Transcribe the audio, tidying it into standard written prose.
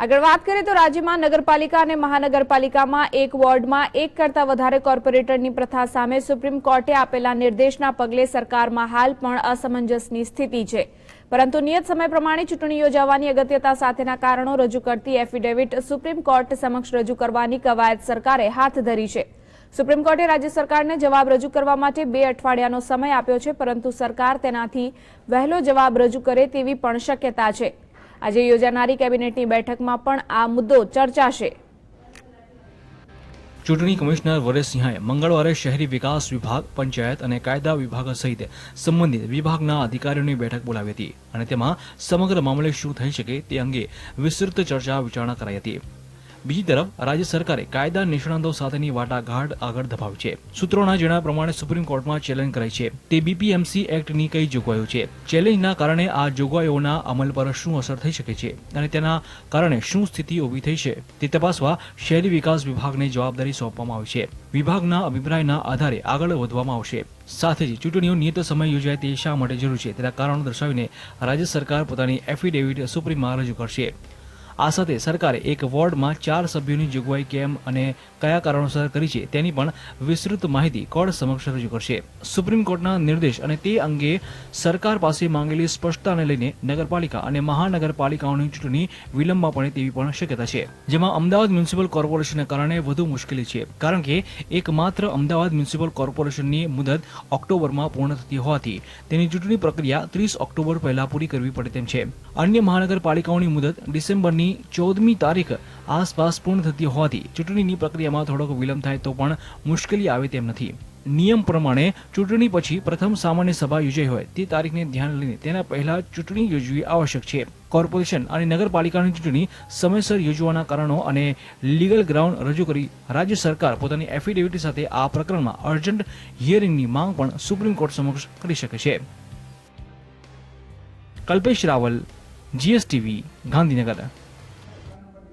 આગળ વાત કરીએ તો રાજ્યમાં નગરપાલિકા અને મહાનગરપાલિકામાં એક વોર્ડમાં એક કરતા વધારે કોર્પોરેટરની પ્રથા સામે સુપ્રીમ કોર્ટે આપેલા નિર્દેશના પગલે સરકારમાં હાલ પણ અસમંજસની સ્થિતિ છે, પરંતુ નિયત સમય પ્રમાણે ચૂંટણી યોજાવાની અગત્યતા સાથેના કારણો રજૂ કરતી એફિડેવિટ સુપ્રીમ કોર્ટ સમક્ષ રજૂ કરવાની કવાયત સરકારે હાથ ધરી છે। સુપ્રીમ કોર્ટે રાજ્ય સરકારને જવાબ રજૂ કરવા માટે 2 અઠવાડિયાનો સમય આપ્યો છે, પરંતુ સરકાર તેનાથી વહેલો જવાબ રજૂ કરે તેવી પણ શક્યતા છે। આજે યોજાનારી કેબિનેટની બેઠકમાં પણ આ મુદ્દો ચર્ચાશે। ચૂંટણી કમિશનર વરેશ સિંહાએ મંગળવારે શહેરી વિકાસ વિભાગ, પંચાયત અને કાયદા વિભાગ સહિત સંબંધિત વિભાગના અધિકારીઓની બેઠક બોલાવી હતી અને તેમાં સમગ્ર મામલે શું થઈ શકે તે અંગે વિસ્તૃત ચર્ચા વિચારણા કરાઈ હતી। બીજી તરફ રાજ્ય સરકારે કાયદા નિષ્ણાતો સાથેની વાટાઘાટ આગળ ધપાવી છે। સૂત્રોના જણાવ્યા પ્રમાણે સુપ્રીમ કોર્ટમાં ચેલેન્જ કરાઈ છે તે બીપીએમસી એક્ટની કઈ જોગવાઈઓ છે, ચેલેન્જના કારણે આ જોગવાઈઓના અમલ પર શું અસર થઈ શકે છે અને તેના કારણે શું સ્થિતિ ઊભી થઈ છે તે તપાસવા શહેરી વિકાસ વિભાગને જવાબદારી સોંપવામાં આવી છે। વિભાગના અભિપ્રાયના આધારે આગળ વધવામાં આવશે। સાથે જ ચૂંટણીઓ નિયત સમય યોજાય તે શા માટે જરૂરી છે તેના કારણો દર્શાવીને રાજ્ય સરકાર પોતાની એફિડેવિટ સુપ્રીમમાં રજૂ કરશે। આ સાથે સરકારે એક વોર્ડમાં 4 સભ્યોની જોગવાઈ કેમ અને કયા કારણોસર કરી છે તેની પણ વિસ્તૃત માહિતી કોર્ટ સમક્ષ રજૂ કરશે। સુપ્રીમ કોર્ટના નિર્દેશ અને તે અંગે સરકાર પાસે માંગેલી સ્પષ્ટતાને લઈને નગરપાલિકા અને મહાનગરપાલિકાઓની ચૂંટણી વિલંબમાં પડે તેવી પણ શક્યતા છે, જેમાં અમદાવાદ મ્યુનિસિપલ કોર્પોરેશનને કારણે વધુ મુશ્કેલી છે, કારણ કે એકમાત્ર અમદાવાદ મ્યુનિસિપલ કોર્પોરેશનની મુદત ઓક્ટોબરમાં પૂર્ણ થતી હોવાથી તેની ચૂંટણી પ્રક્રિયા 30 ઓક્ટોબર પહેલા પૂરી કરવી પડે તેમ છે। અન્ય મહાનગરપાલિકાઓની મુદત ડિસેમ્બરની 14મી તારીખ આસપાસ પૂર્ણ થતી હોવાથી ચૂંટણીની પ્રક્રિયામાં થોડોક વિલંબ થાય તો પણ મુશ્કેલી આવે તેમ નથી। નિયમ પ્રમાણે ચૂંટણી પછી પ્રથમ સામાન્ય સભા યોજાઈ હોય તે તારીખને ધ્યાન લઈને તેના પહેલા ચૂંટણી યોજવી આવશ્યક છે। કોર્પોરેશન અને નગરપાલિકાની ચૂંટણી સમયસર યોજવાના કારણો અને લીગલ ગ્રાઉન્ડ રજૂ કરી રાજ્ય સરકાર પોતાની એફિડેવિટ સાથે આ પ્રકરણમાં અર્જન્ટ હિયરિંગની માંગ પણ સુપ્રીમ કોર્ટ સમક્ષ કરી શકે છે। કલ્પેશ રાવલ, GSTV, ગાંધીનગર।